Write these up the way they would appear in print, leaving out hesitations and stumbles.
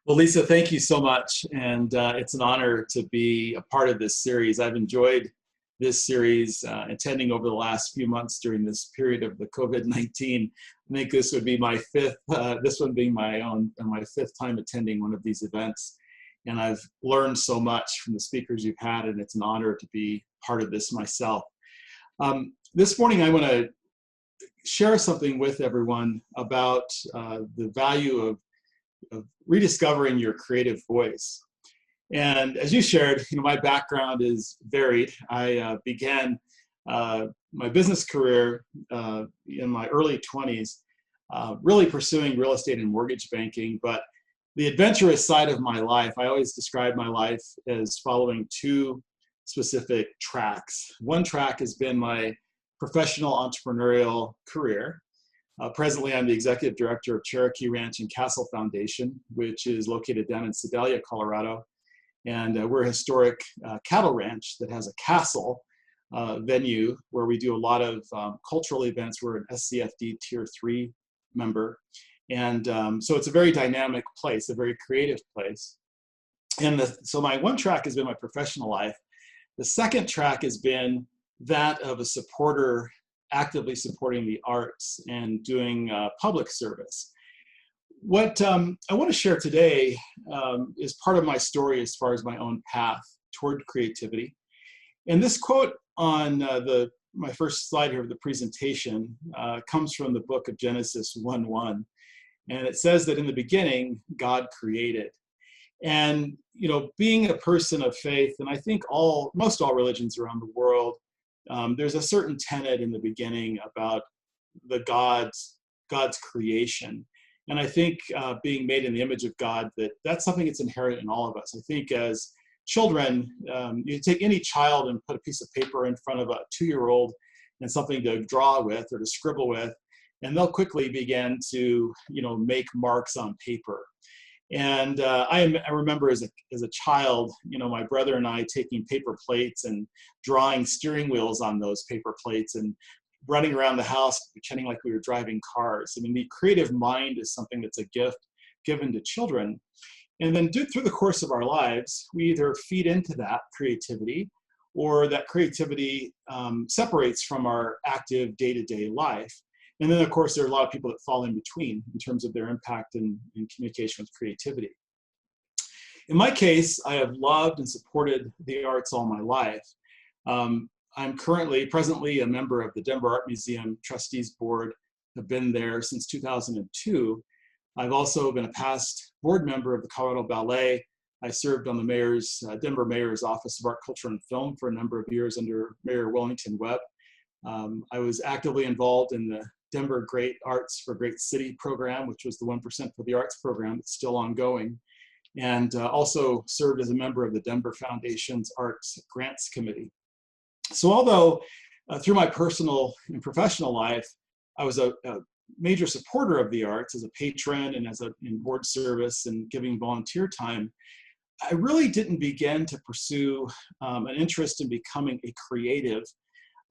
Well, Lisa, thank you so much. And it's an honor to be a part of this series. I've enjoyed this series, attending over the last few months during this period of the COVID-19. I think this would be my fifth, this one being my fifth time attending one of these events. And I've learned so much from the speakers you've had, and it's an honor to be part of this myself. This morning, I want to share something with everyone about the value of rediscovering your creative voice. And as you shared, my background is varied. I began my business career in my early 20s, really pursuing real estate and mortgage banking. But the adventurous side of my life, I always describe my life as following two specific tracks. One track has been my professional entrepreneurial career. Presently, I'm the executive director of Cherokee Ranch and Castle Foundation, which is located down in Sedalia, Colorado. And we're a historic cattle ranch that has a castle venue where we do a lot of cultural events. We're an SCFD Tier 3 member. And so it's a very dynamic place, a very creative place. And so my one track has been my professional life. The second track has been that of a supporter, actively supporting the arts and doing public service. What I want to share today is part of my story as far as my own path toward creativity. And this quote on my first slide here of the presentation comes from the book of Genesis 1:1. And it says that in the beginning, God created. And, being a person of faith, and I think most all religions around the world, there's a certain tenet in the beginning about the God's creation. And I think being made in the image of God, that's something that's inherent in all of us. I think as children, you take any child and put a piece of paper in front of a 2-year-old and something to draw with or to scribble with, and they'll quickly begin to, make marks on paper. And I remember as a child, my brother and I taking paper plates and drawing steering wheels on those paper plates and running around the house pretending like we were driving cars. I mean, the creative mind is something that's a gift given to children. And then through the course of our lives, we either feed into that creativity or that creativity separates from our active day-to-day life. And then, of course, there are a lot of people that fall in between in terms of their impact in communication with creativity. In my case, I have loved and supported the arts all my life. I'm presently a member of the Denver Art Museum Trustees Board. I've been there since 2002. I've also been a past board member of the Colorado Ballet. I served on the Denver Mayor's Office of Art, Culture, and Film for a number of years under Mayor Wellington Webb. I was actively involved in the Denver Great Arts for Great City program, which was the 1% for the Arts program that's still ongoing, and also served as a member of the Denver Foundation's Arts Grants Committee. So although through my personal and professional life, I was a major supporter of the arts as a patron and in board service and giving volunteer time, I really didn't begin to pursue an interest in becoming a creative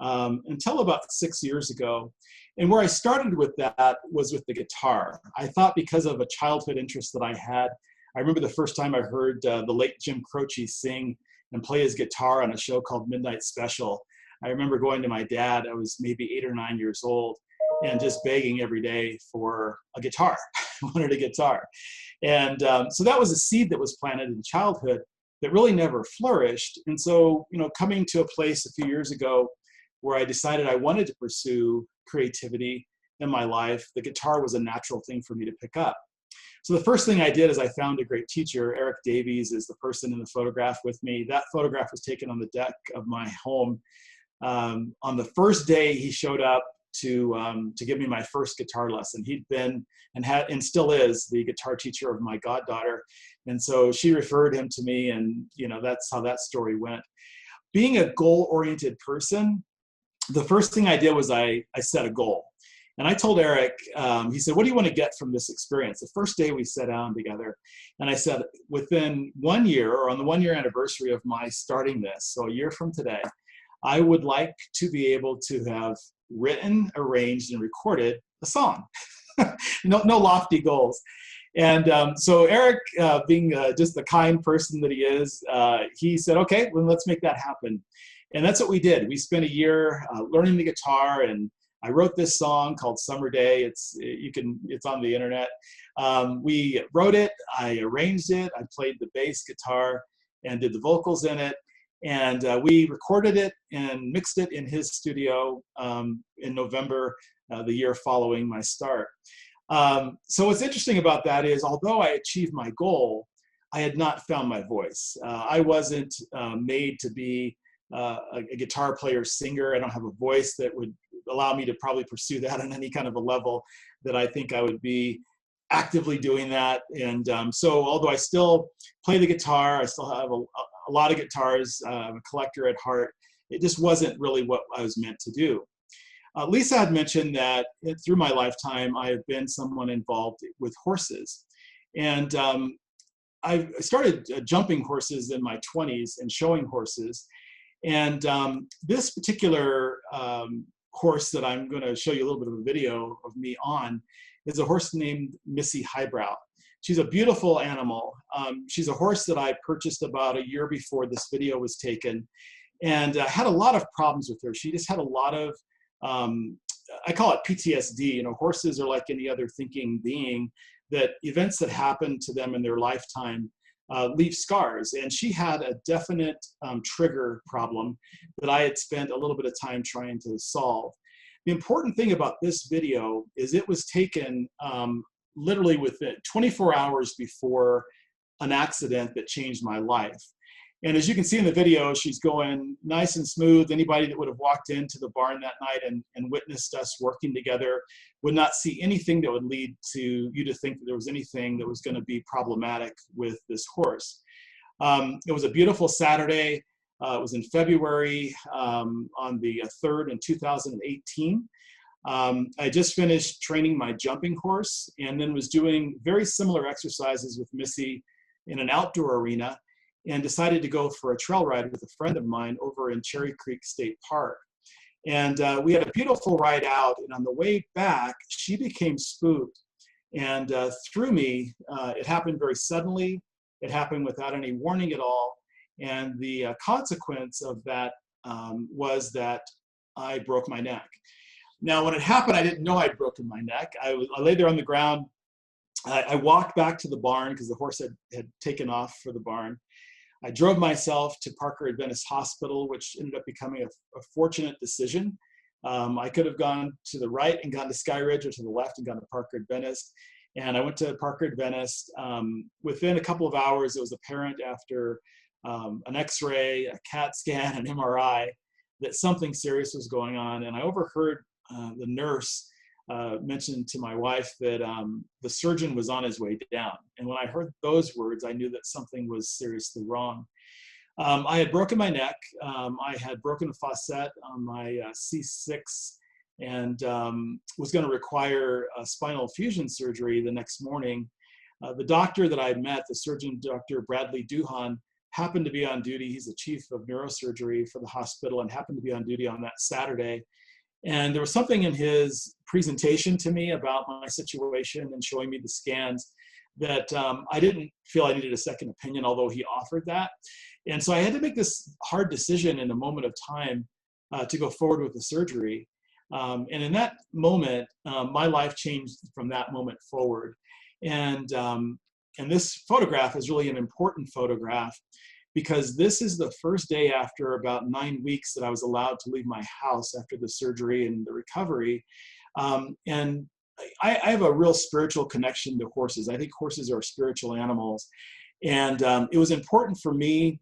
until about 6 years ago. And where I started with that was with the guitar. I thought because of a childhood interest that I had, I remember the first time I heard the late Jim Croce sing and play his guitar on a show called Midnight Special. I remember going to my dad, I was maybe 8 or 9 years old, and just begging every day for a guitar. I wanted a guitar. And so that was a seed that was planted in childhood that really never flourished. And so, coming to a place a few years ago where I decided I wanted to pursue creativity in my life, the guitar was a natural thing for me to pick up. So the first thing I did is I found a great teacher. Eric Davies is the person in the photograph with me. That photograph was taken on the deck of my home. On the first day he showed up to give me my first guitar lesson. He'd been and still is the guitar teacher of my goddaughter. And so she referred him to me, and that's how that story went. Being a goal-oriented person, the first thing I did was I set a goal. And I told Eric, he said, what do you want to get from this experience? The first day we sat down together, and I said, within 1 year, or on the 1-year anniversary of my starting this, so a year from today, I would like to be able to have written, arranged, and recorded a song. No lofty goals. And so Eric, being just the kind person that he is, he said, okay, well, let's make that happen. And that's what we did. We spent a year learning the guitar, and I wrote this song called Summer Day. It's on the internet. We wrote it, I arranged it, I played the bass guitar and did the vocals in it. And we recorded it and mixed it in his studio in November, the year following my start. So what's interesting about that is, although I achieved my goal, I had not found my voice. I wasn't made to be a guitar player singer. I don't have a voice that would allow me to probably pursue that on any kind of a level that I think I would be actively doing that. And so although I still play the guitar, I still have a lot of guitars, I'm a collector at heart, it just wasn't really what I was meant to do. Lisa had mentioned that through my lifetime, I have been someone involved with horses. And I started jumping horses in my 20s and showing horses. And this particular horse that I'm going to show you a little bit of a video of me on is a horse named Missy Highbrow. She's a beautiful animal. She's a horse that I purchased about a year before this video was taken, and had a lot of problems with her. She just had a lot of, I call it PTSD. You know, horses are like any other thinking being, that events that happen to them in their lifetime leave scars. And she had a definite trigger problem that I had spent a little bit of time trying to solve. The important thing about this video is it was taken literally within 24 hours before an accident that changed my life. And as you can see in the video, she's going nice and smooth. Anybody that would have walked into the barn that night and witnessed us working together would not see anything that would lead to you to think that there was anything that was going to be problematic with this horse. It was a beautiful Saturday. It was in February on the 3rd in 2018. I just finished training my jumping horse, and then was doing very similar exercises with Missy in an outdoor arena, and decided to go for a trail ride with a friend of mine over in Cherry Creek State Park. And we had a beautiful ride out, and on the way back, she became spooked and threw me. It happened very suddenly. It happened without any warning at all. And the consequence of that was that I broke my neck. Now, when it happened, I didn't know I'd broken my neck. I lay there on the ground. I walked back to the barn because the horse had taken off for the barn. I drove myself to Parker Adventist Hospital, which ended up becoming a fortunate decision. I could have gone to the right and gone to Sky Ridge, or to the left and gone to Parker Adventist. And I went to Parker Adventist. Within a couple of hours, it was apparent after an X-ray, a CAT scan, an MRI, that something serious was going on. And I overheard the nurse mention to my wife that the surgeon was on his way down. And when I heard those words, I knew that something was seriously wrong. I had broken my neck. I had broken a facet on my C6, and was going to require a spinal fusion surgery the next morning. The doctor that I had met, the surgeon, Dr. Bradley Duhan, happened to be on duty. He's the chief of neurosurgery for the hospital, and happened to be on duty on that Saturday. And there was something in his presentation to me about my situation and showing me the scans that I didn't feel I needed a second opinion, although he offered that. And so I had to make this hard decision in a moment of time to go forward with the surgery. And in that moment, my life changed from that moment forward. And this photograph is really an important photograph, because this is the first day after about 9 weeks that I was allowed to leave my house after the surgery and the recovery. And I have a real spiritual connection to horses. I think horses are spiritual animals. And it was important for me,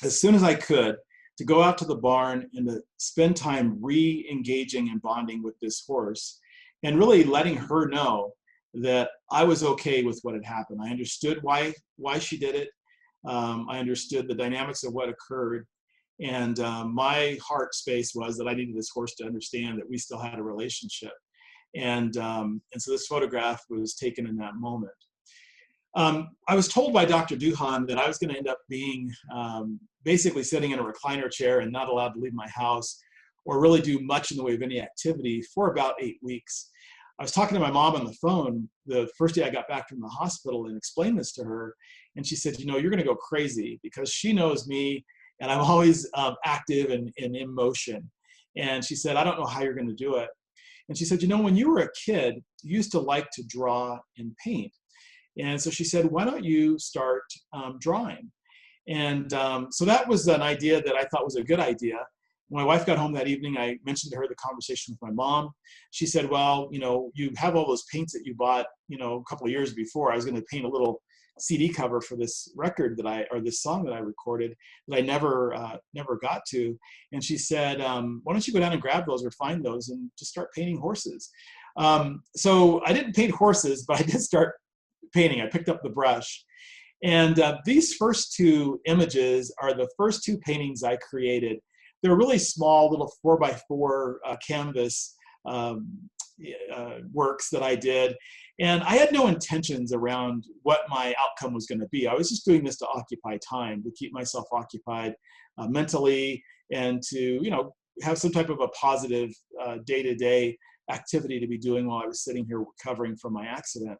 as soon as I could, to go out to the barn and to spend time re-engaging and bonding with this horse, and really letting her know that I was okay with what had happened. I understood why she did it. I understood the dynamics of what occurred. And my heart space was that I needed this horse to understand that we still had a relationship. And so this photograph was taken in that moment. I was told by Dr. Duhan that I was going to end up being basically sitting in a recliner chair and not allowed to leave my house or really do much in the way of any activity for about 8 weeks. I was talking to my mom on the phone the first day I got back from the hospital and explained this to her. And she said, you know, you're going to go crazy, because she knows me and I'm always active and in motion. And she said, I don't know how you're going to do it. And she said, you know, when you were a kid, you used to like to draw and paint. And so she said, why don't you start drawing? And so that was an idea that I thought was a good idea. When my wife got home that evening, I mentioned to her the conversation with my mom. She said, well, you know, you have all those paints that you bought, you know, a couple of years before. I was going to paint a little CD cover for this record or this song that I recorded that I never got to. And she said, why don't you go down and grab those or find those and just start painting horses? So I didn't paint horses, but I did start painting. I picked up the brush. And these first two images are the first two paintings I created. They're really small, little 4x4 canvas works that I did. And I had no intentions around what my outcome was going to be. I was just doing this to occupy time, to keep myself occupied mentally, and to, you know, have some type of a positive day-to-day activity to be doing while I was sitting here recovering from my accident.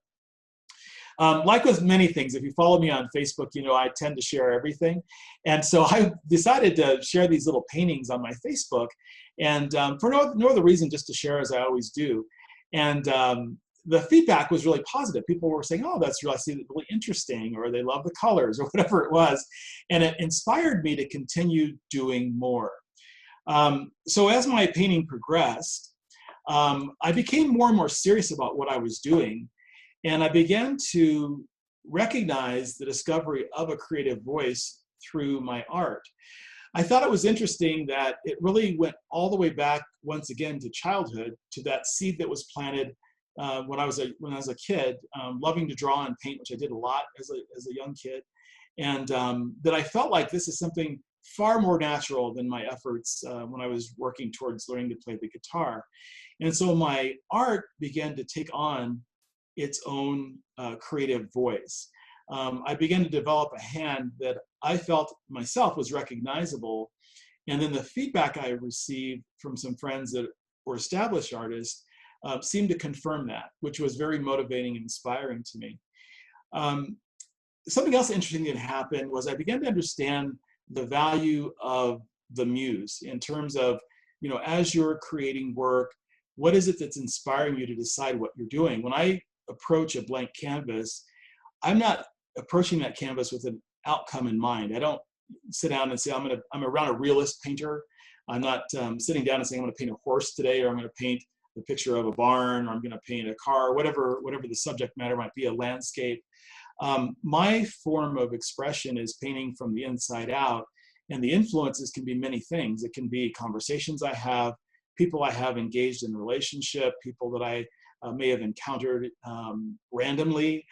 Like with many things, if you follow me on Facebook, you know, I tend to share everything. And so I decided to share these little paintings on my Facebook, and for no other reason, just to share as I always do. And the feedback was really positive. People were saying, oh, that's really interesting, or they love the colors, or whatever it was. And it inspired me to continue doing more. So as my painting progressed, I became more and more serious about what I was doing. And I began to recognize the discovery of a creative voice through my art. I thought it was interesting that it really went all the way back, once again, to childhood, to that seed that was planted when I was a kid, loving to draw and paint, which I did a lot as a young kid. And that I felt like this is something far more natural than my efforts when I was working towards learning to play the guitar. And so my art began to take on its own creative voice. I began to develop a hand that I felt myself was recognizable. And then the feedback I received from some friends that were established artists seemed to confirm that, which was very motivating and inspiring to me. Something else interesting that happened was I began to understand the value of the muse in terms of, you know, as you're creating work, what is it that's inspiring you to decide what you're doing? When I approach a blank canvas, I'm not approaching that canvas with an outcome in mind. I don't sit down and say, I'm around a realist painter. I'm not sitting down and saying, I'm going to paint a horse today, or I'm going to paint the picture of a barn, or I'm going to paint a car, whatever the subject matter might be, a landscape. My form of expression is painting from the inside out, and the influences can be many things. It can be conversations I have, people I have engaged in relationship, people that I may have encountered randomly.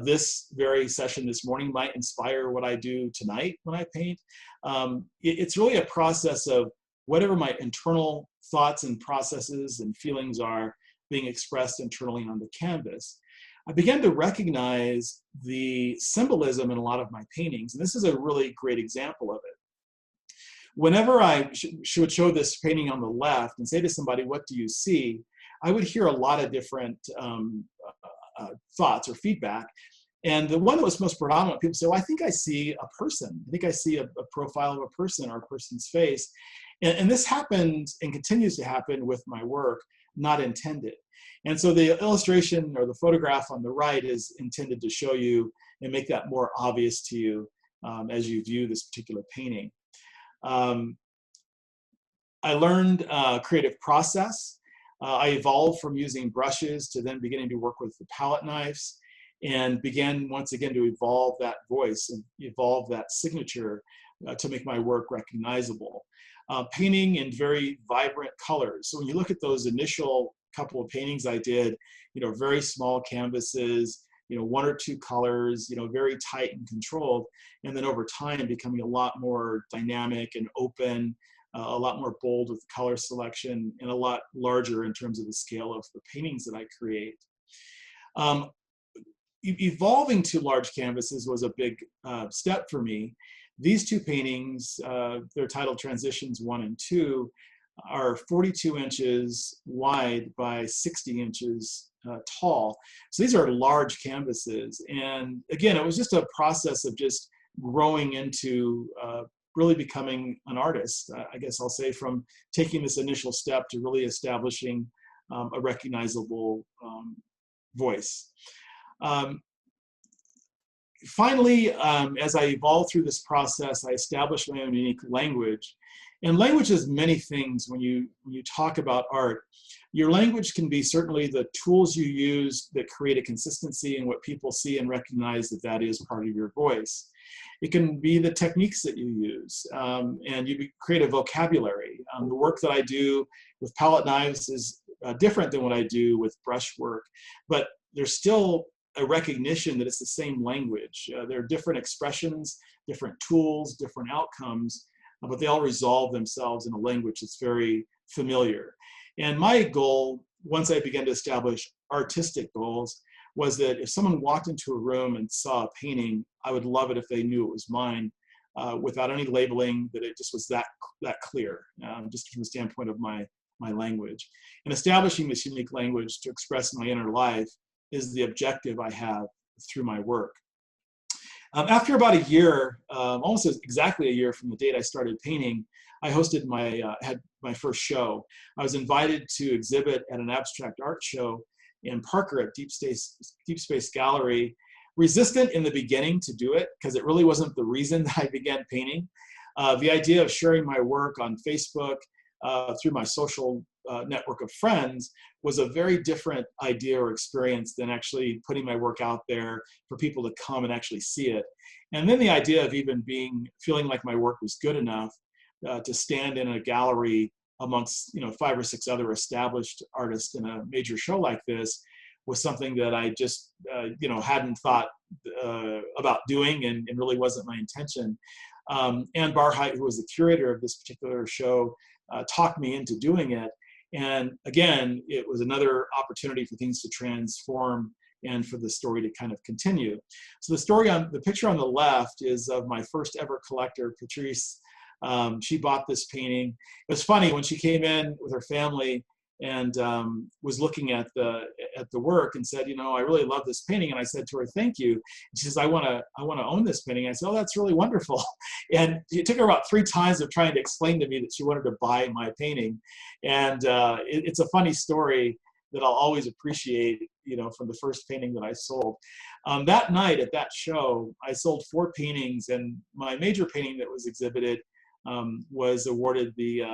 This very session this morning might inspire what I do tonight when I paint. It's really a process of whatever my internal thoughts and processes and feelings are being expressed internally on the canvas. I began to recognize the symbolism in a lot of my paintings, and this is a really great example of it. Whenever I should show this painting on the left and say to somebody, what do you see? I would hear a lot of different thoughts or feedback. And the one that was most predominant, people say, well, I think I see a person. I think I see a profile of a person or a person's face. And this happens and continues to happen with my work, not intended. And so the illustration or the photograph on the right is intended to show you and make that more obvious to you as you view this particular painting. I learned creative process. I evolved from using brushes to then beginning to work with the palette knives, and began once again to evolve that voice and evolve that signature to make my work recognizable. Painting in very vibrant colors. So when you look at those initial couple of paintings I did, you know, very small canvases, you know, one or two colors, you know, very tight and controlled, and then over time becoming a lot more dynamic and open, a lot more bold with color selection, and a lot larger in terms of the scale of the paintings that I create. Evolving to large canvases was a big step for me. These two paintings, they're titled Transitions 1 and 2, are 42 inches wide by 60 inches tall. So these are large canvases. And again, it was just a process of just growing into really becoming an artist. I guess I'll say, from taking this initial step to really establishing a recognizable voice. Finally, as I evolved through this process, I established my own unique language. And language is many things when you talk about art. Your language can be certainly the tools you use that create a consistency in what people see and recognize that that is part of your voice. It can be the techniques that you use, and you create a vocabulary. The work that I do with palette knives is different than what I do with brushwork, but there's still a recognition that it's the same language. There are different expressions, different tools, different outcomes, but they all resolve themselves in a language that's very familiar. And my goal, once I began to establish artistic goals, was that if someone walked into a room and saw a painting, I would love it if they knew it was mine, without any labeling, that it just was that clear, just from the standpoint of my language. And establishing this unique language to express my inner life is the objective I have through my work. After about a year, almost exactly a year from the date I started painting, I hosted had my first show. I was invited to exhibit at an abstract art show in Parker at Deep Space Gallery. Resistant in the beginning to do it, because it really wasn't the reason that I began painting. The idea of sharing my work on Facebook through my social network of friends was a very different idea or experience than actually putting my work out there for people to come and actually see it. And then the idea of even feeling like my work was good enough to stand in a gallery amongst 5 or 6 other established artists in a major show like this was something that I just hadn't thought about doing, and really wasn't my intention. Ann Barheit, who was the curator of this particular show, talked me into doing it. And again, it was another opportunity for things to transform and for the story to kind of continue. So the picture on the left is of my first ever collector, Patrice. She bought this painting. It was funny when she came in with her family and was looking at the work and said, I really love this painting. And I said to her, thank you. And she says, I want to own this painting. I said, oh, that's really wonderful. And it took her about 3 times of trying to explain to me that she wanted to buy my painting. And it's a funny story that I'll always appreciate, from the first painting that I sold. That night at that show, I sold 4 paintings, and my major painting that was exhibited was awarded the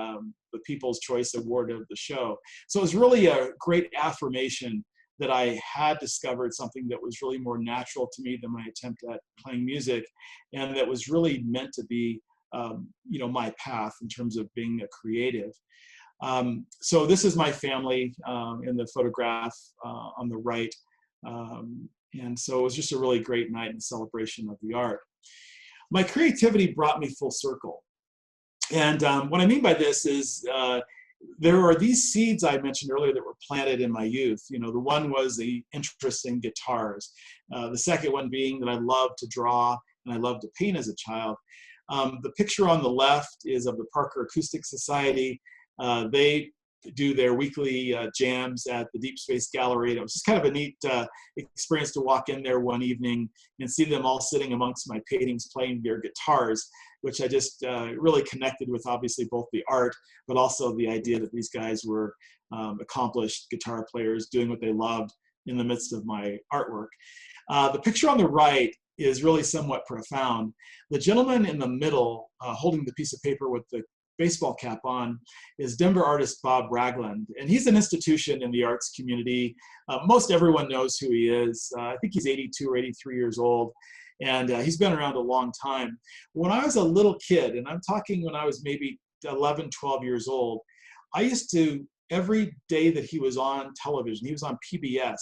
People's Choice Award of the show. So it was really a great affirmation that I had discovered something that was really more natural to me than my attempt at playing music, and that was really meant to be, my path in terms of being a creative. So this is my family in the photograph on the right. And so it was just a really great night in celebration of the art. My creativity brought me full circle. And what I mean by this is there are these seeds I mentioned earlier that were planted in my youth. The one was the interest in guitars. The second one being that I loved to draw and I loved to paint as a child. The picture on the left is of the Parker Acoustic Society. They do their weekly jams at the Deep Space Gallery. And it was just kind of a neat experience to walk in there one evening and see them all sitting amongst my paintings playing their guitars, which I just really connected with, obviously, both the art, but also the idea that these guys were accomplished guitar players doing what they loved in the midst of my artwork. The picture on the right is really somewhat profound. The gentleman in the middle holding the piece of paper with the baseball cap on is Denver artist Bob Ragland, and he's an institution in the arts community. Most everyone knows who he is. I think he's 82 or 83 years old, and he's been around a long time. When I was a little kid, and I'm talking when I was maybe 11, 12 years old, I used to, every day that he was on television, he was on PBS,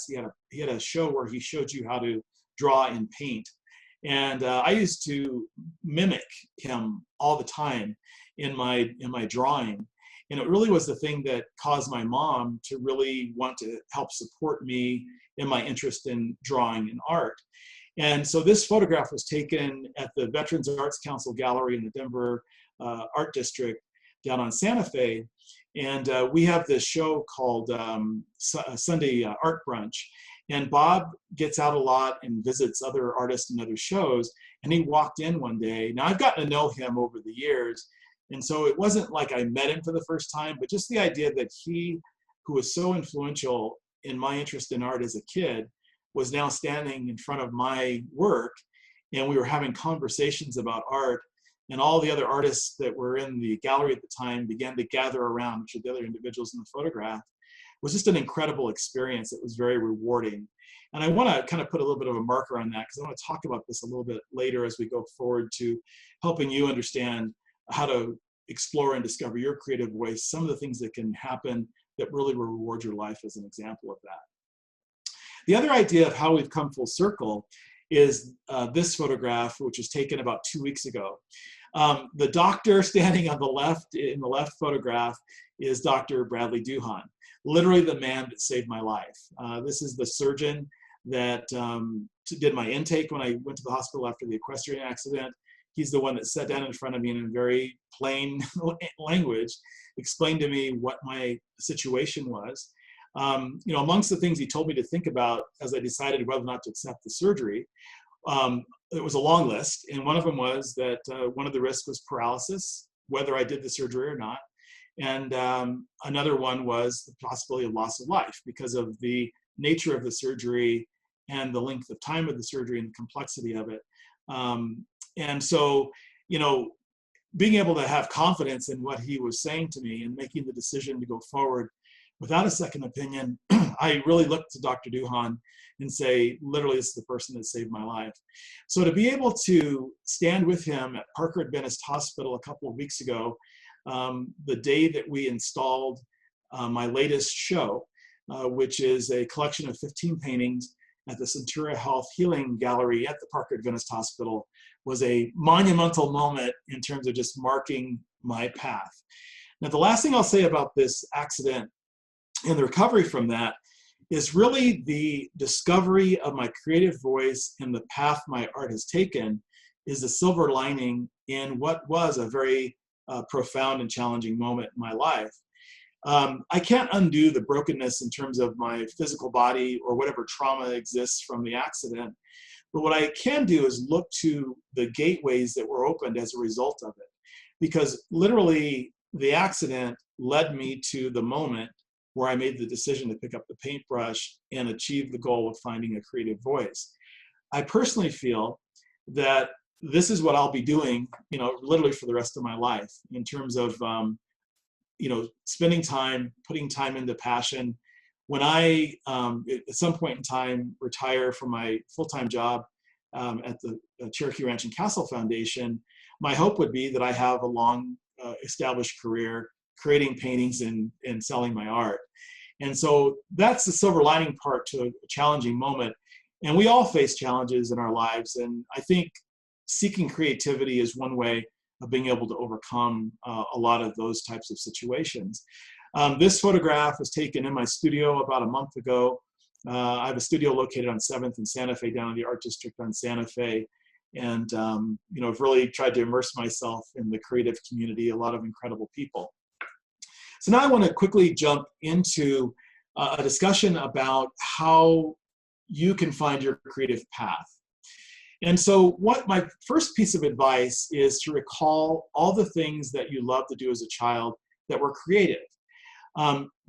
he had a show where he showed you how to draw and paint. And I used to mimic him all the time in my drawing. And it really was the thing that caused my mom to really want to help support me in my interest in drawing and art. And so this photograph was taken at the Veterans Arts Council Gallery in the Denver Art District down on Santa Fe. And we have this show called Sunday Art Brunch. And Bob gets out a lot and visits other artists and other shows. And he walked in one day. Now, I've gotten to know him over the years. And so it wasn't like I met him for the first time, but just the idea that he, who was so influential in my interest in art as a kid, was now standing in front of my work. And we were having conversations about art. And all the other artists that were in the gallery at the time began to gather around, which are the other individuals in the photograph. It was just an incredible experience. It was very rewarding. And I want to kind of put a little bit of a marker on that because I want to talk about this a little bit later as we go forward to helping you understand how to explore and discover your creative voice, some of the things that can happen that really will reward your life as an example of that. The other idea of how we've come full circle is this photograph, which was taken about 2 weeks ago. The doctor standing on the left, in the left photograph, is Dr. Bradley Duhan, literally the man that saved my life. This is the surgeon that did my intake when I went to the hospital after the equestrian accident. He's the one that sat down in front of me and in very plain language explained to me what my situation was. You know, amongst the things he told me to think about as I decided whether or not to accept the surgery, it was a long list, and one of them was that one of the risks was paralysis, whether I did the surgery or not, and another one was the possibility of loss of life because of the nature of the surgery and the length of time of the surgery and the complexity of it. And so, you know, being able to have confidence in what he was saying to me and making the decision to go forward without a second opinion, I really looked to Dr. Duhan and say, literally, this is the person that saved my life. So to be able to stand with him at Parker Adventist Hospital a couple of weeks ago, the day that we installed my latest show, which is a collection of 15 paintings at the Centura Health Healing Gallery at the Parker Adventist Hospital, was a monumental moment in terms of just marking my path. Now, the last thing I'll say about this accident and the recovery from that is really the discovery of my creative voice and the path my art has taken is the silver lining in what was a very profound and challenging moment in my life. I can't undo the brokenness in terms of my physical body or whatever trauma exists from the accident. But what I can do is look to the gateways that were opened as a result of it. Because literally the accident led me to the moment where I made the decision to pick up the paintbrush and achieve the goal of finding a creative voice. I personally feel that this is what I'll be doing, you know, literally for the rest of my life in terms of, you know, spending time, putting time into passion. When I, at some point in time, retire from my full-time job at the Cherokee Ranch and Castle Foundation, my hope would be that I have a long established career creating paintings and selling my art. And so that's the silver lining part to a challenging moment. And we all face challenges in our lives. And I think seeking creativity is one way of being able to overcome a lot of those types of situations. This photograph was taken in my studio about a month ago. I have a studio located on 7th and Santa Fe down in the Art District on Santa Fe. And, you know, I've really tried to immerse myself in the creative community, a lot of incredible people. So now I want to quickly jump into a discussion about how you can find your creative path. And so what my first piece of advice is to recall all the things that you loved to do as a child that were creative.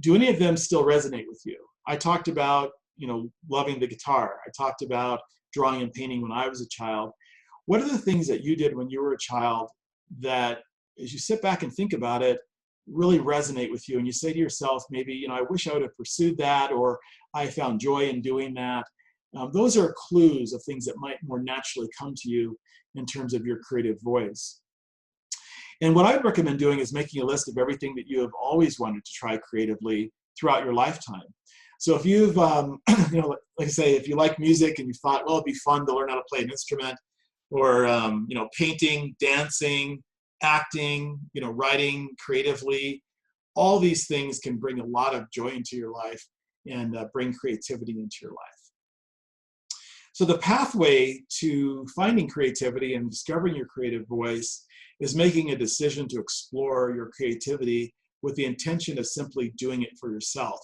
Do any of them still resonate with you? I talked about, you know, loving the guitar. I talked about drawing and painting when I was a child. What are the things that you did when you were a child that, as you sit back and think about it, really resonate with you? And you say to yourself, maybe, you know, I wish I would have pursued that, or I found joy in doing that. Those are clues of things that might more naturally come to you in terms of your creative voice. And what I would recommend doing is making a list of everything that you have always wanted to try creatively throughout your lifetime. So if you've, you know, like I say, if you like music and you thought, well, it'd be fun to learn how to play an instrument, or, you know, painting, dancing, acting, you know, writing creatively, all these things can bring a lot of joy into your life and bring creativity into your life. So the pathway to finding creativity and discovering your creative voice is making a decision to explore your creativity with the intention of simply doing it for yourself.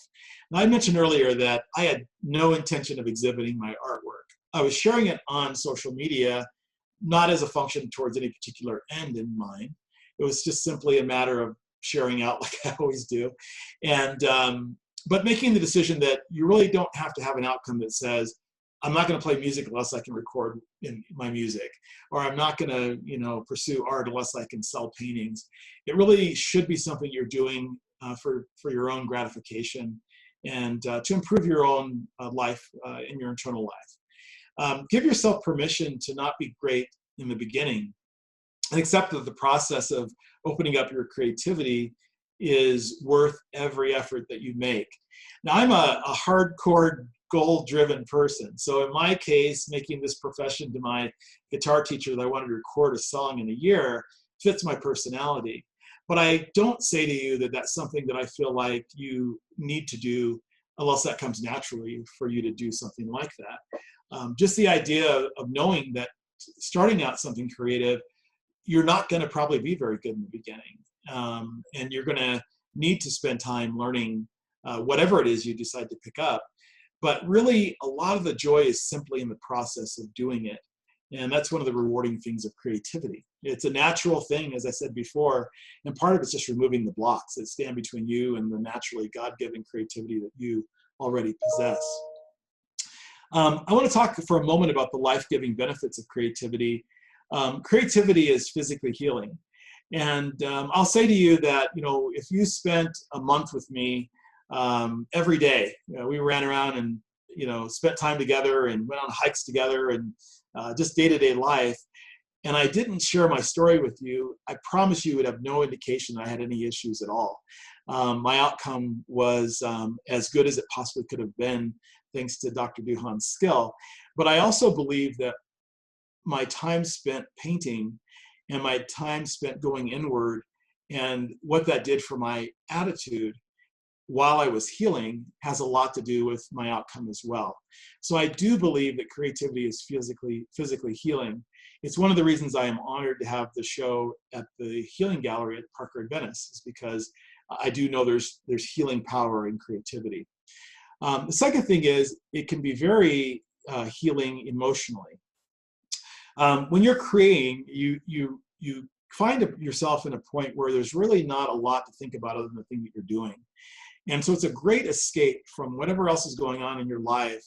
Now, I mentioned earlier that I had no intention of exhibiting my artwork. I was sharing it on social media, not as a function towards any particular end in mind. It was just simply a matter of sharing out like I always do. And, but making the decision that you really don't have to have an outcome that says, I'm not going to play music unless I can record in my music, or I'm not going to, you know, pursue art unless I can sell paintings. It really should be something you're doing for your own gratification and to improve your own life in your internal life. Give yourself permission to not be great in the beginning, and accept that the process of opening up your creativity is worth every effort that you make. Now, I'm a hardcore goal-driven person. So in my case, making this profession to my guitar teacher that I wanted to record a song in a year fits my personality. But I don't say to you that that's something that I feel like you need to do unless that comes naturally for you to do something like that. Just the idea of knowing that starting out something creative, you're not going to probably be very good in the beginning. And you're going to need to spend time learning whatever it is you decide to pick up. But really, a lot of the joy is simply in the process of doing it. And that's one of the rewarding things of creativity. It's a natural thing, as I said before, and part of it's just removing the blocks that stand between you and the naturally God-given creativity that you already possess. I want to talk for a moment about the life-giving benefits of creativity. Creativity is physically healing. And I'll say to you that, you know, if you spent a month with me every day, you know, we ran around and, you know, spent time together and went on hikes together and just day-to-day life, and I didn't share my story with you, I promise you would have no indication that I had any issues at all. My outcome was as good as it possibly could have been, thanks to Dr. Duhan's skill. But I also believe that my time spent painting and my time spent going inward and what that did for my attitude while I was healing has a lot to do with my outcome as well. So I do believe that creativity is physically healing. It's one of the reasons I am honored to have the show at the Healing Gallery at Parker and Venice, is because I do know there's healing power in creativity. The second thing is it can be very healing emotionally. When you're creating, you find yourself in a point where there's really not a lot to think about other than the thing that you're doing. And so it's a great escape from whatever else is going on in your life.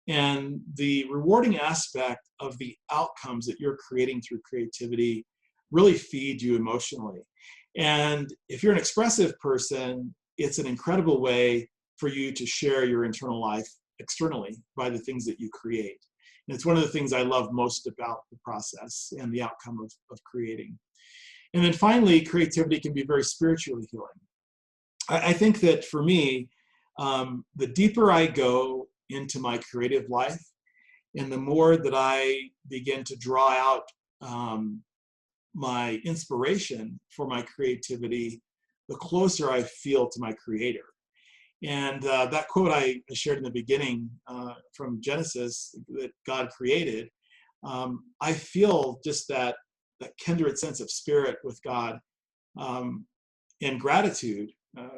And the rewarding aspect of the outcomes that you're creating through creativity really feed you emotionally. And if you're an expressive person, it's an incredible way for you to share your internal life externally by the things that you create. And it's one of the things I love most about the process and the outcome of creating. And then finally, creativity can be very spiritually healing. I think that for me, the deeper I go into my creative life and the more that I begin to draw out my inspiration for my creativity, the closer I feel to my creator. And that quote I shared in the beginning from Genesis that God created, I feel just that kindred sense of spirit with God, and gratitude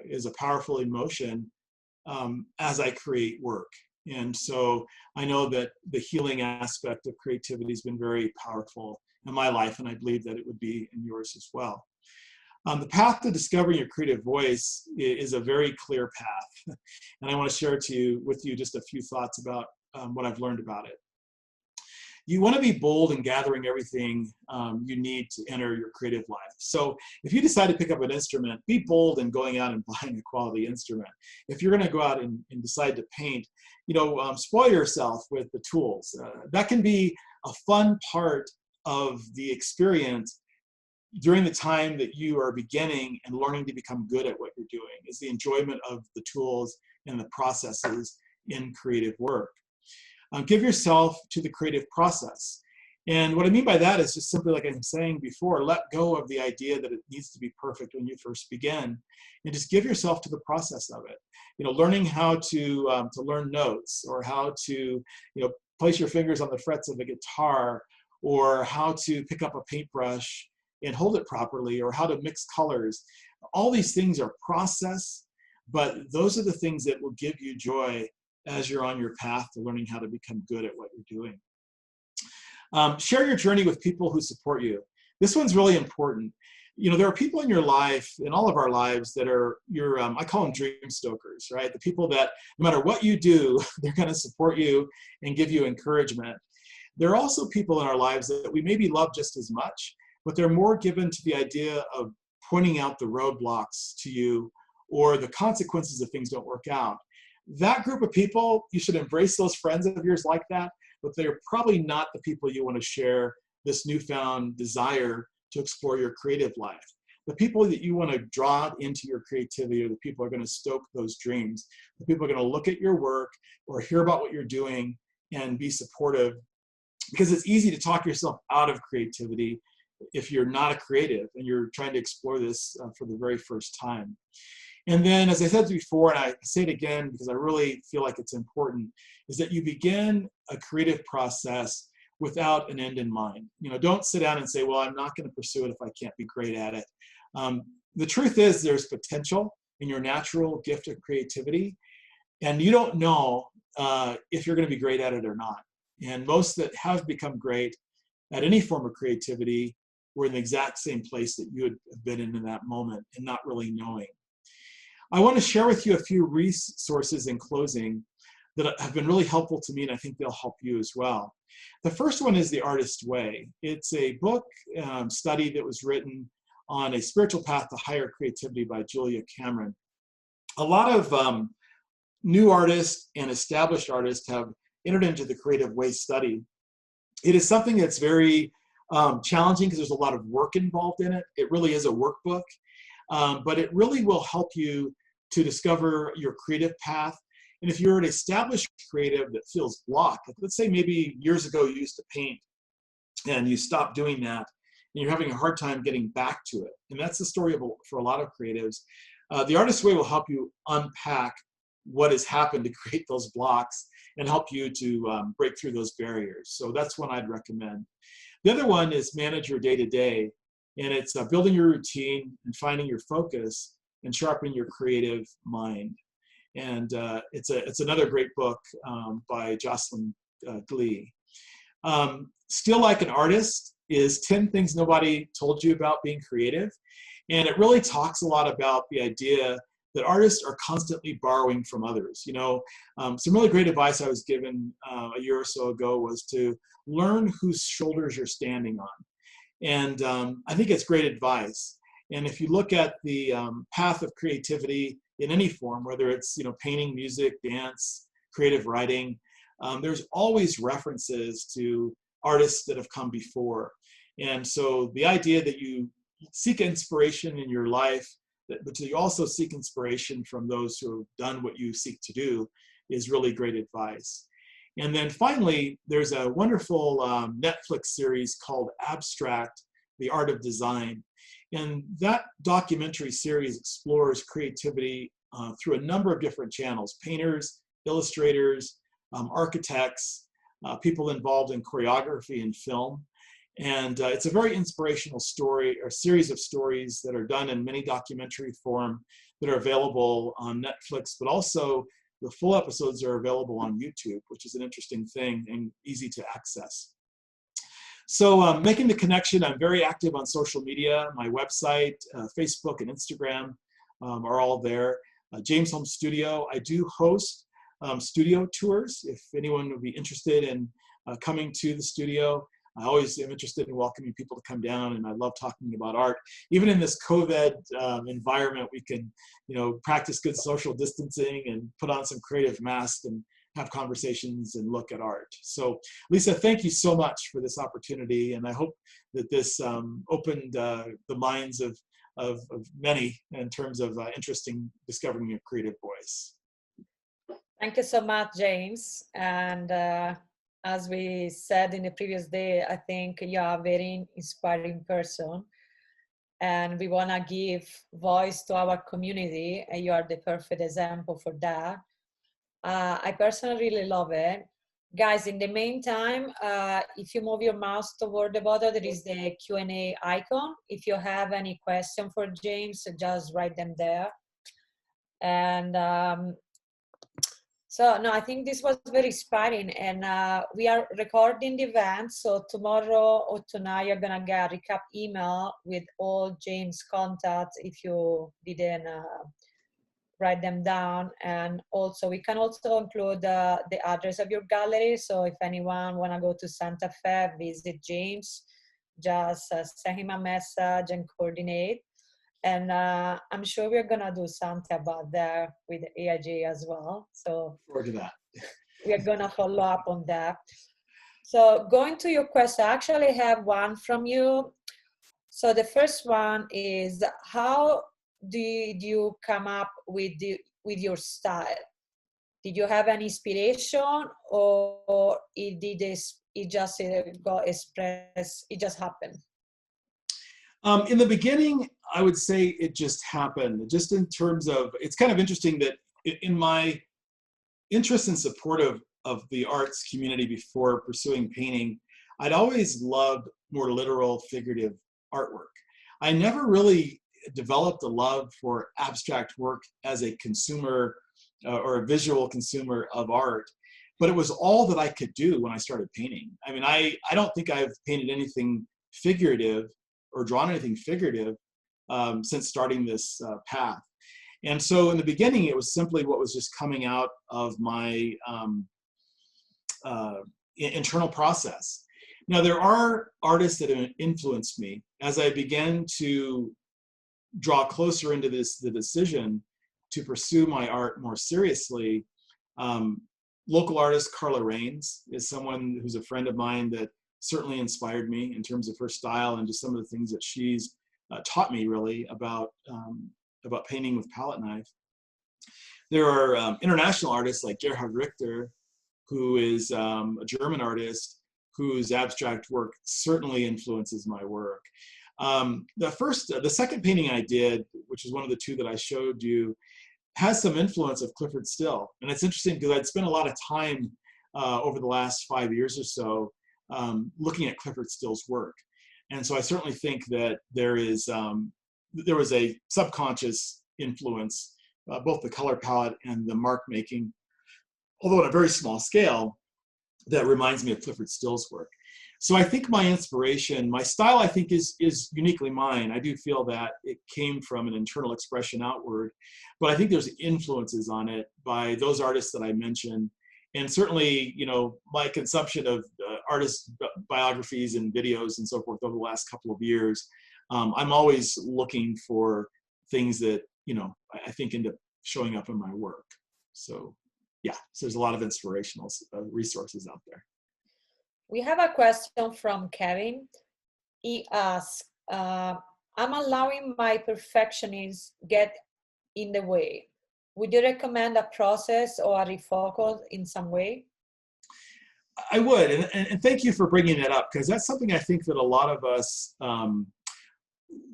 is a powerful emotion as I create work. And so I know that the healing aspect of creativity has been very powerful in my life, and I believe that it would be in yours as well. The path to discovering your creative voice is a very clear path. And I want to share with you just a few thoughts about what I've learned about it. You want to be bold in gathering everything you need to enter your creative life. So if you decide to pick up an instrument, be bold in going out and buying a quality instrument. If you're going to go out and decide to paint, spoil yourself with the tools. That can be a fun part of the experience during the time that you are beginning and learning to become good at what you're doing, is the enjoyment of the tools and the processes in creative work. Give yourself to the creative process. And what I mean by that is just simply, like I'm saying before, let go of the idea that it needs to be perfect when you first begin, and just give yourself to the process of it. Learning how to learn notes, or how to place your fingers on the frets of a guitar, or how to pick up a paintbrush and hold it properly, or how to mix colors. All these things are process, but those are the things that will give you joy as you're on your path to learning how to become good at what you're doing. Share your journey with people who support you. This one's really important. You know, there are people in your life, in all of our lives, that are your, I call them dream stokers, right? The people that no matter what you do, they're going to support you and give you encouragement. There are also people in our lives that we maybe love just as much, but they're more given to the idea of pointing out the roadblocks to you or the consequences if things don't work out. That group of people, you should embrace those friends of yours like that, but they're probably not the people you want to share this newfound desire to explore your creative life. The people that you want to draw into your creativity are the people who are going to stoke those dreams. The people are going to look at your work or hear about what you're doing and be supportive, because it's easy to talk yourself out of creativity if you're not a creative and you're trying to explore this for the very first time. And then, as I said before, and I say it again because I really feel like it's important, is that you begin a creative process without an end in mind. You know, don't sit down and say, well, I'm not going to pursue it if I can't be great at it. The truth is there's potential in your natural gift of creativity, and you don't know if you're going to be great at it or not. And most that have become great at any form of creativity were in the exact same place that you had been in that moment and not really knowing. I want to share with you a few resources in closing that have been really helpful to me, and I think they'll help you as well. The first one is The Artist Way. It's a book study that was written on a spiritual path to higher creativity by Julia Cameron. A lot of new artists and established artists have entered into the Creative Way study. It is something that's very challenging because there's a lot of work involved in it. It really is a workbook, but it really will help you to discover your creative path. And if you're an established creative that feels blocked, like let's say maybe years ago you used to paint and you stopped doing that and you're having a hard time getting back to it. And that's the story for a lot of creatives. The Artist Way will help you unpack what has happened to create those blocks and help you to break through those barriers. So that's one I'd recommend. The other one is Manage Your Day-to-Day, and it's building your routine and finding your focus and sharpening your creative mind. And it's another great book by Jocelyn Glee. Still Like an Artist is 10 Things Nobody Told You About Being Creative. And it really talks a lot about the idea that artists are constantly borrowing from others. You know, some really great advice I was given a year or so ago was to learn whose shoulders you're standing on. And I think it's great advice. And if you look at the path of creativity in any form, whether it's, you know, painting, music, dance, creative writing, there's always references to artists that have come before. And so the idea that you seek inspiration in your life, but you also seek inspiration from those who have done what you seek to do, is really great advice. And then finally, there's a wonderful Netflix series called Abstract: The Art of Design. And that documentary series explores creativity through a number of different channels: painters, illustrators, architects, people involved in choreography and film. And it's a very inspirational story, or series of stories that are done in many documentary form that are available on Netflix, but also the full episodes are available on YouTube, which is an interesting thing and easy to access. So making the connection, I'm very active on social media. My website, Facebook and Instagram are all there. James Holmes Studio. I do host studio tours. If anyone would be interested in coming to the studio, I always am interested in welcoming people to come down, and I love talking about art. Even in this COVID environment, we can, you know, practice good social distancing and put on some creative masks and have conversations and look at art. So, Lisa, thank you so much for this opportunity, and I hope that this opened the minds of many in terms of interesting discovering your creative voice. Thank you so much, James. And as we said in the previous day, I think you are a very inspiring person, and we want to give voice to our community, and you are the perfect example for that. I personally really love it. Guys, in the meantime, if you move your mouse toward the bottom, there is the Q&A icon. If you have any question for James, just write them there. And so, no, I think this was very inspiring. And we are recording the event. So tomorrow or tonight, you're going to get a recap email with all James' contacts if you didn't write them down. And also we can also include the address of your gallery. So if anyone want to go to Santa Fe, visit James, just send him a message and coordinate. And I'm sure we're gonna do something about that with AIG as well. So forward to that. we're gonna follow up on that. So going to your question, I actually have one from you. So the first one is, how did you come up with your style? Did you have any inspiration, or it just got expressed? It just happened. In the beginning, I would say it just happened. Just in terms of, it's kind of interesting that in my interest and support of the arts community before pursuing painting, I'd always loved more literal, figurative artwork. I never really developed a love for abstract work as a consumer or a visual consumer of art, but it was all that I could do when I started painting. I mean, I don't think I've painted anything figurative or drawn anything figurative since starting this path. And so in the beginning, it was simply what was just coming out of my internal process. Now, there are artists that have influenced me as I began to draw closer into the decision to pursue my art more seriously. Local artist Carla Raines is someone who's a friend of mine that certainly inspired me in terms of her style and just some of the things that she's taught me really about painting with palette knife. There are international artists like Gerhard Richter, who is a German artist whose abstract work certainly influences my work. The second painting I did, which is one of the two that I showed you, has some influence of Clyfford Still. And it's interesting because I'd spent a lot of time over the last 5 years or so looking at Clyfford Still's work. And so I certainly think that there was a subconscious influence, both the color palette and the mark making, although on a very small scale, that reminds me of Clyfford Still's work. So I think my inspiration, my style, I think is uniquely mine. I do feel that it came from an internal expression outward, but I think there's influences on it by those artists that I mentioned. And certainly, you know, my consumption of artist biographies and videos and so forth over the last couple of years, I'm always looking for things that, you know, I think end up showing up in my work. So yeah, so there's a lot of inspirational resources out there. We have a question from Kevin. He asks, I'm allowing my perfectionism get in the way. Would you recommend a process or a refocus in some way? I would, and thank you for bringing that up, because that's something I think that a lot of us,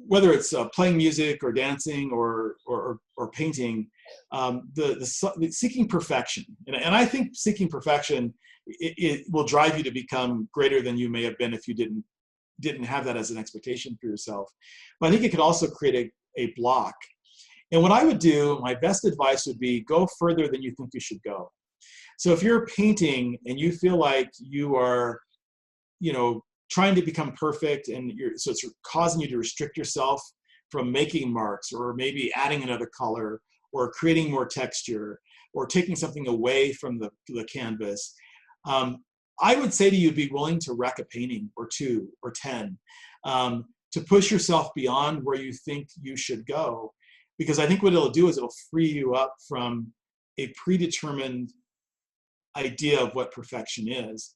whether it's playing music or dancing or painting, the seeking perfection, and I think seeking perfection, it will drive you to become greater than you may have been if you didn't have that as an expectation for yourself. But I think it could also create a block. And what I would do, my best advice would be, go further than you think you should go. So if you're painting and you feel like you are, you know, trying to become perfect, and so it's causing you to restrict yourself from making marks, or maybe adding another color, or creating more texture, or taking something away from the canvas, I would say to you, be willing to wreck a painting or 2 or 10, to push yourself beyond where you think you should go. Because I think what it'll do is it'll free you up from a predetermined idea of what perfection is.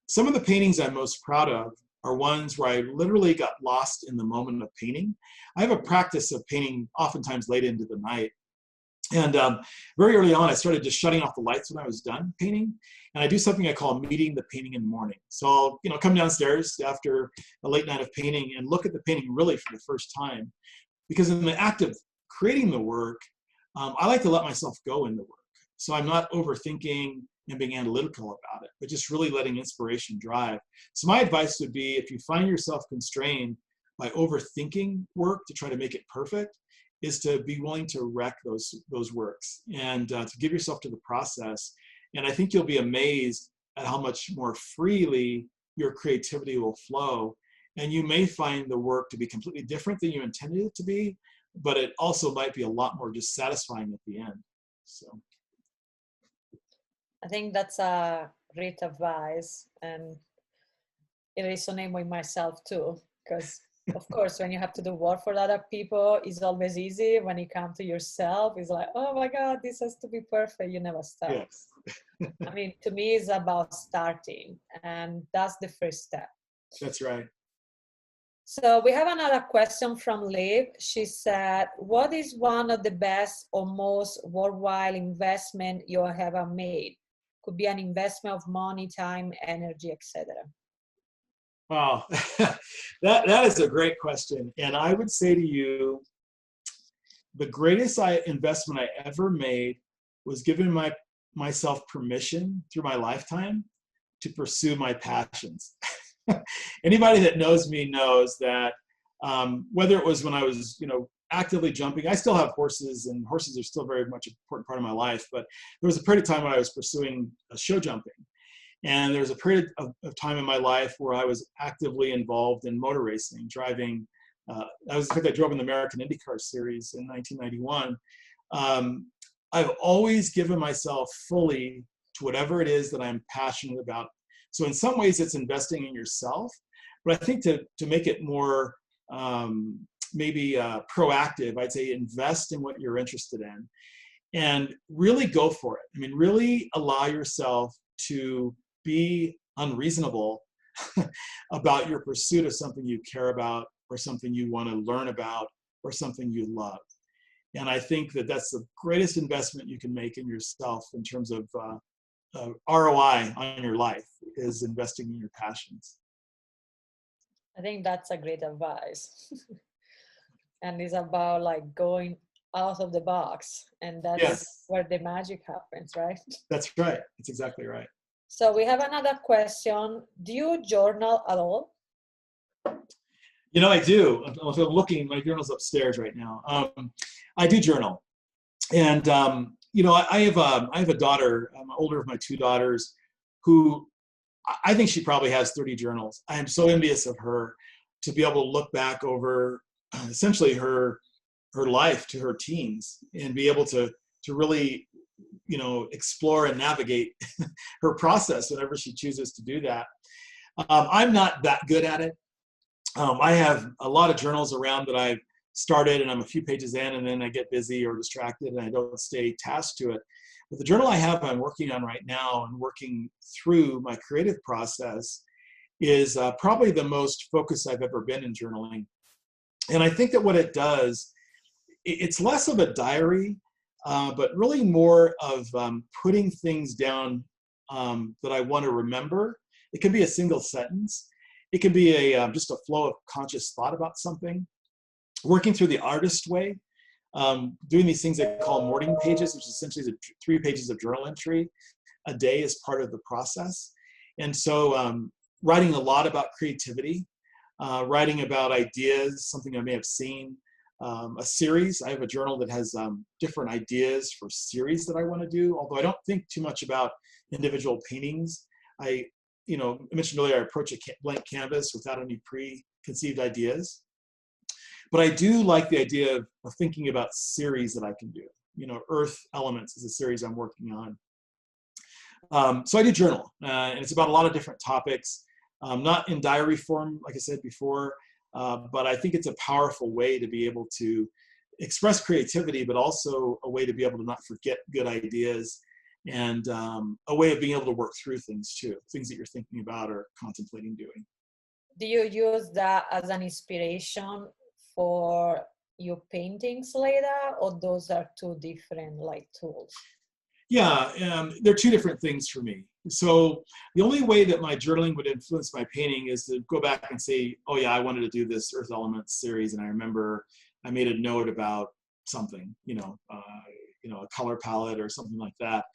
Some of the paintings I'm most proud of are ones where I literally got lost in the moment of painting. I have a practice of painting oftentimes late into the night. And very early on, I started just shutting off the lights when I was done painting. And I do something I call meeting the painting in the morning. So I'll, you know, come downstairs after a late night of painting and look at the painting really for the first time. Because in the act of creating the work, I like to let myself go in the work. So I'm not overthinking and being analytical about it, but just really letting inspiration drive. So my advice would be, if you find yourself constrained by overthinking work to try to make it perfect, is to be willing to wreck those works and to give yourself to the process. And I think you'll be amazed at how much more freely your creativity will flow. And you may find the work to be completely different than you intended it to be, but it also might be a lot more just satisfying at the end. So I think that's a great advice, and it resonates with myself too, because of course, when you have to do work for other people, it's always easy. When it comes to yourself, it's like, oh my God, this has to be perfect. You never start. yes. I mean, to me, it's about starting, and that's the first step. That's right. So we have another question from Liv. She said, what is one of the best or most worthwhile investment you have ever made? Could be an investment of money, time, energy, etc. Wow, that is a great question. And I would say to you, the greatest investment I ever made was giving myself permission through my lifetime to pursue my passions. Anybody that knows me knows that whether it was when I was, actively jumping, I still have horses, and horses are still very much an important part of my life. But there was a period of time when I was pursuing show jumping. And there was a period of time in my life where I was actively involved in motor racing, driving. I drove in the American IndyCar Series in 1991. I've always given myself fully to whatever it is that I'm passionate about. So in some ways, it's investing in yourself. But I think to make it more proactive, I'd say invest in what you're interested in and really go for it. I mean, really allow yourself to be unreasonable about your pursuit of something you care about, or something you want to learn about, or something you love. And I think that that's the greatest investment you can make in yourself in terms of ROI on your life, is investing in your passions. I think that's a great advice. And it's about like going out of the box, and that's Yes, where the magic happens, right? that's right. That's exactly right. So we have another question. Do you journal at all? I do. I'm looking, my journal's upstairs right now. I do journal. And, I have a daughter, I'm older of my two daughters, who I think she probably has 30 journals. I am so envious of her to be able to look back over essentially her life to her teens and be able to really, explore and navigate her process whenever she chooses to do that. I'm not that good at it. I have a lot of journals around that I've started, and I'm a few pages in, and then I get busy or distracted and I don't stay tasked to it. But the journal I'm working on right now and working through my creative process is probably the most focused I've ever been in journaling. And I think that what it does, it's less of a diary, but really more of putting things down that I want to remember. It can be a single sentence. It can be just a flow of conscious thought about something. Working through the artist way, doing these things they call morning pages, which essentially is 3 pages of journal entry a day as part of the process. And so writing a lot about creativity, writing about ideas, something I may have seen, a series. I have a journal that has different ideas for series that I want to do, although I don't think too much about individual paintings. I mentioned earlier, I approach a blank canvas without any preconceived ideas. But I do like the idea of thinking about series that I can do. Earth Elements is a series I'm working on. So I do journal, and it's about a lot of different topics, not in diary form, like I said before, but I think it's a powerful way to be able to express creativity, but also a way to be able to not forget good ideas, and a way of being able to work through things too, things that you're thinking about or contemplating doing. Do you use that as an inspiration for your paintings later, or those are two different tools? Yeah, they're two different things for me. So the only way that my journaling would influence my painting is to go back and say, oh yeah, I wanted to do this Earth Elements series, and I remember I made a note about something, a color palette or something like that.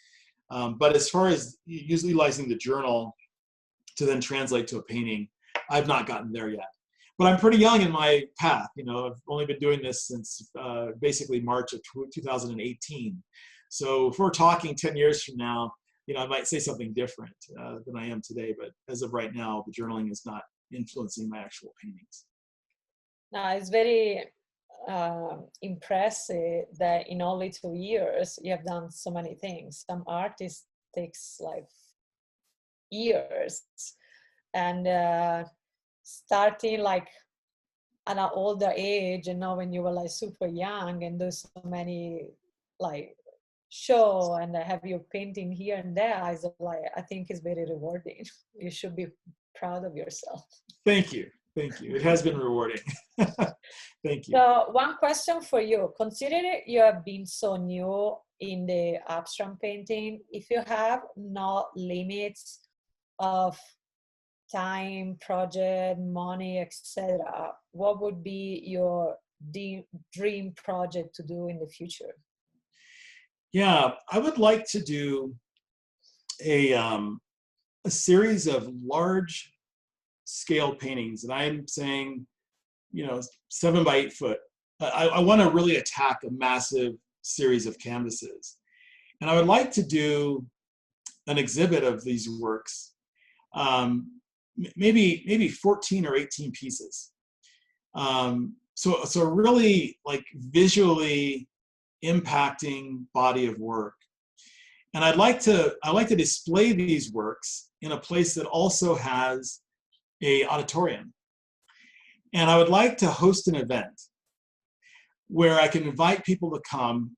But as far as utilizing the journal to then translate to a painting, I've not gotten there yet. But I'm pretty young in my path. You know, I've only been doing this since basically March of 2018. So if we're talking 10 years from now, you know, I might say something different than I am today. But as of right now, the journaling is not influencing my actual paintings. Now, it's very impressive that in only 2 years you have done so many things. Some artists takes like years, and starting like at an older age, and now when you were like super young and do so many like show and have your painting here and there, I think it's very rewarding. You should be proud of yourself. Thank you. Thank you. It has been rewarding. Thank you. So one question for you, considering you have been so new in the abstract painting, if you have no limits of time, project, money, etc., what would be your dream project to do in the future? Yeah, I would like to do a series of large scale paintings, and I'm saying, you know, 7 by 8 foot. I want to really attack a massive series of canvases, and I would like to do an exhibit of these works, maybe 14 or 18 pieces. So really like visually impacting body of work. And I'd like to display these works in a place that also has a auditorium. And I would like to host an event where I can invite people to come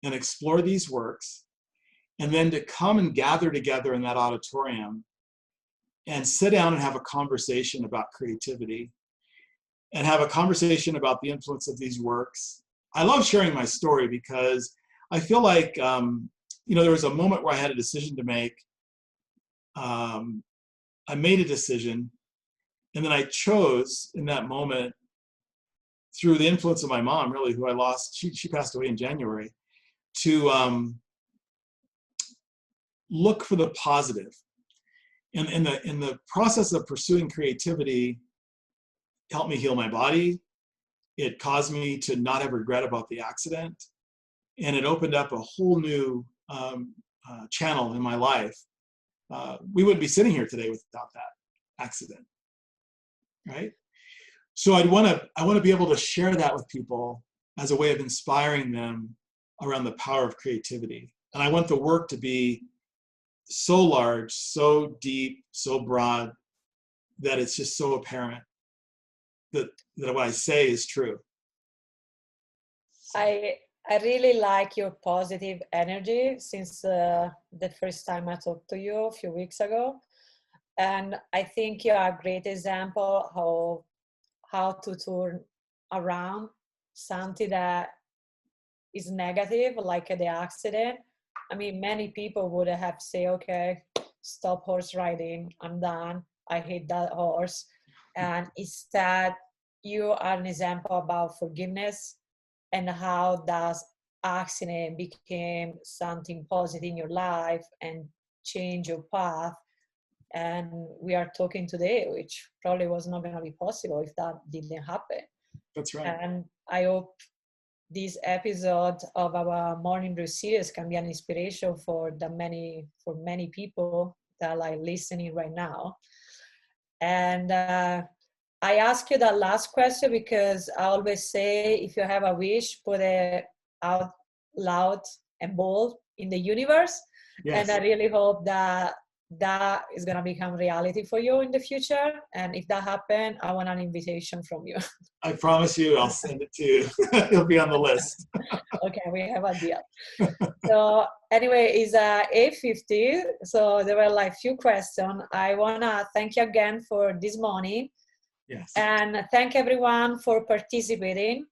and explore these works, and then to come and gather together in that auditorium and sit down and have a conversation about creativity and have a conversation about the influence of these works. I love sharing my story because I feel like, you know, there was a moment where I had a decision to make. I made a decision, and then I chose in that moment, through the influence of my mom, really, who I lost, she passed away in January, to look for the positive. And in the process of pursuing creativity, helped me heal my body. It caused me to not have regret about the accident. And it opened up a whole new channel in my life. We wouldn't be sitting here today without that accident, right? So I want to be able to share that with people as a way of inspiring them around the power of creativity. And I want the work to be so large, so deep, so broad, that it's just so apparent that what I say is true. I really like your positive energy since the first time I talked to you a few weeks ago. And I think you're a great example of how to turn around something that is negative, like the accident. I mean, many people would have said, okay, stop horse riding, I'm done, I hate that horse. And instead, you are an example about forgiveness and how that accident became something positive in your life and change your path. And we are talking today, which probably was not going to be possible if that didn't happen. That's right. And I hope this episode of our Morning Brew series can be an inspiration for many people that are like listening right now. And I ask you that last question because I always say, if you have a wish, put it out loud and bold in the universe. Yes. And I really hope that is going to become reality for you in the future. And if that happens, I want an invitation from you. I promise you, I'll send it to you. It'll be on the list. Okay, we have a deal. So anyway, it's 8:50. So there were like few questions. I want to thank you again for this morning. Yes. And thank everyone for participating.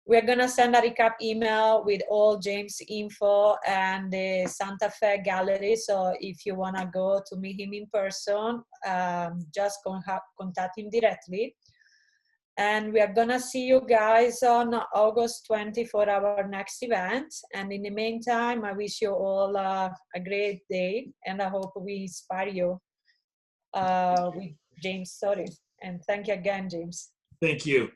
We're going to send a recap email with all James' info and the Santa Fe gallery. So if you want to go to meet him in person, just contact him directly. And we are gonna see you guys on August 20 for our next event. And in the meantime, I wish you all a great day, and I hope we inspire you with James' story. And thank you again, James. Thank you.